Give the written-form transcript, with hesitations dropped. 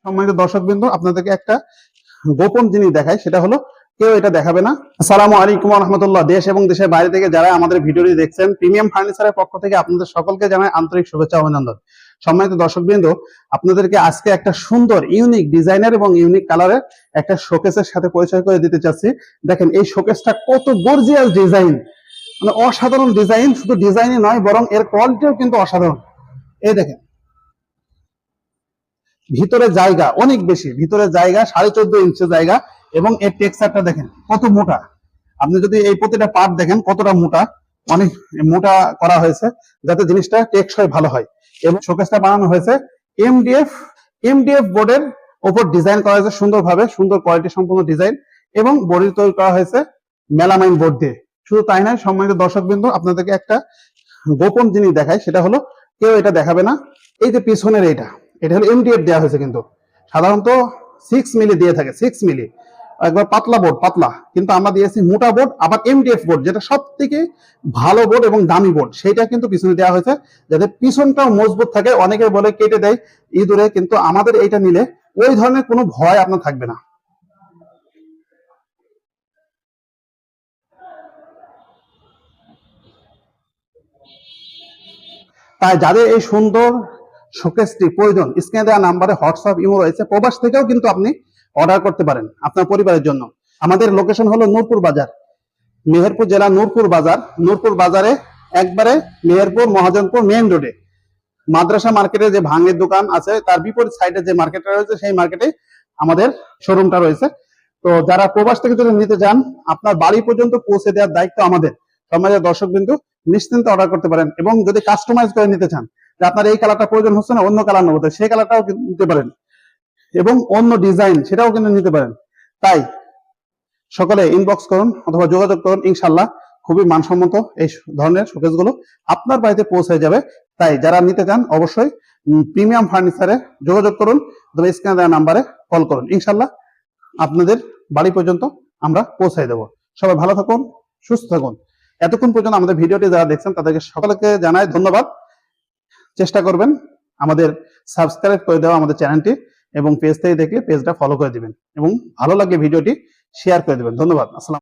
সম্মানিত দর্শকবৃন্দ, আপনাদেরকে একটা গোপন জিনিস দেখাই, সেটা হলো কেউ এটা দেখাবে না। আসসালামু আলাইকুম ওয়া রাহমাতুল্লাহ। দেশ এবং দেশের বাইরে থেকে যারা আমাদের ভিডিওটি দেখছেন, প্রিমিয়াম ফার্নিচারের পক্ষ থেকে আপনাদের সকলকে জানাই আন্তরিক শুভেচ্ছা অভিনন্দন। সম্মানিত দর্শকবৃন্দ, আপনাদেরকে আজকে একটা সুন্দর ইউনিক ডিজাইনার এবং ইউনিক কালারের একটা শোকেসের সাথে পরিচয় করে দিতে চাচ্ছি। দেখেন এই শোকেসটা কত গর্জিয়াস ডিজাইন, মানে অসাধারণ ডিজাইন। শুধু ডিজাইনই নয়, বরং এর কোয়ালিটিও কিন্তু অসাধারণ। এই দেখেন, ভিতরে জায়গা অনেক বেশি, ভিতরে জায়গা 14.5 ইঞ্চি জায়গা, এবং এর টেক্সচারটা দেখেন কত মোটা। আপনি যদি এই প্রতিটা পার্ট দেখেন কতটা মোটা, অনেক মোটা করা হয়েছে যাতে জিনিসটা টেকসই ভালো হয়। এবং শোকেসটা বানানো হয়েছে এমডিএফ বোর্ডের উপর ডিজাইন করা হয়েছে সুন্দরভাবে, সুন্দর কোয়ালিটি সম্পন্ন ডিজাইন, এবং বডি তৈরি করা হয়েছে মেলামাইন বোর্ড দিয়ে। শুধু তাই নয়, সম্মানিত দর্শকবৃন্দ, আপনাদেরকে একটা গোপন জিনিস দেখাই, সেটা হলো কেউ এটা দেখাবে না। এই যে পিছনের এটা হলো এমডিএফ দেওয়া হয়েছে, কিন্তু সাধারণত 6 মিলি দিয়ে থাকে, 6 মিলি একবার পাতলা বোর্ড, পাতলা, কিন্তু আমরা দিয়েছি মোটা বোর্ড, আবার এমডিএফ বোর্ড, যেটা সব থেকে ভালো বোর্ড এবং দামি বোর্ড, সেটা কিন্তু পিছনে দেওয়া হয়েছে যাতে পিছনটাও মজবুত থাকে। অনেকে বলে কেটে দেয় ইঁদুরে, কিন্তু আমাদের এইটা নিলে ওই ধরনের কোনো ভয় আপনার থাকবে না। তাই যাদের এই সুন্দর শোকেসটি প্রয়োজন, স্ক্রিনে দেওয়া নাম্বারে হোয়াটসঅ্যাপ, ইমো রয়েছে। প্রবাস থেকেও কিন্তু আপনি অর্ডার করতে পারেন আপনার পরিবারের জন্য। আমাদের লোকেশন হলো নূরপুর বাজার, মেহেরপুর জেলা নূরপুর বাজার। নূরপুর বাজারে একবারে মেহেরপুর মহাজনপুর মেইন রোডে মাদ্রাসা মার্কেটে যে ভাঙের দোকান আছে, তার বিপরীত সাইডে যে মার্কেটটা রয়েছে, সেই মার্কেটে আমাদের শোরুমটা রয়েছে। তো যারা প্রবাস থেকে যদি নিতে চান, আপনার বাড়ি পর্যন্ত পৌঁছে দেওয়ার দায়িত্ব আমাদের। সম্মানিত দর্শকবৃন্দ, নিশ্চিন্তে অর্ডার করতে পারেন। এবং যদি কাস্টমাইজ করে নিতে চান, যে আপনার এই কালারটা প্রয়োজন হচ্ছে না, অন্য কালার নেবো, সেই কালারটাও নিতে পারেন, এবং অন্য ডিজাইন সেটাও কিন্তু নিতে পারেন। তাই সকলে ইনবক্স করুন অথবা যোগাযোগ করুন, ইনশাল্লাহ খুবই মানসম্মত এই ধরনের শোকেস গুলো আপনার বাড়িতে পৌঁছে যাবে। তাই যারা নিতে চান, অবশ্যই প্রিমিয়াম ফার্নিচারে যোগাযোগ করুন অথবা স্ক্রিনে দেওয়া নাম্বারে কল করুন। ইনশাল্লাহ আপনাদের বাড়ি পর্যন্ত আমরা পৌঁছাই দেবো। সবাই ভালো থাকুন, সুস্থ থাকুন। এতক্ষণ পর্যন্ত আমাদের ভিডিওটি যারা দেখছেন, তাদেরকে সকলকে জানাই ধন্যবাদ। চেষ্টা করবেন আমাদের সাবস্ক্রাইব করে দেওয়া আমাদের চ্যানেলটি, এবং পেজ থেকে দেখলে পেজটা ফলো করে দিবেন, এবং ভালো লাগলে ভিডিওটি শেয়ার করে দিবেন। ধন্যবাদ। আসসালাম।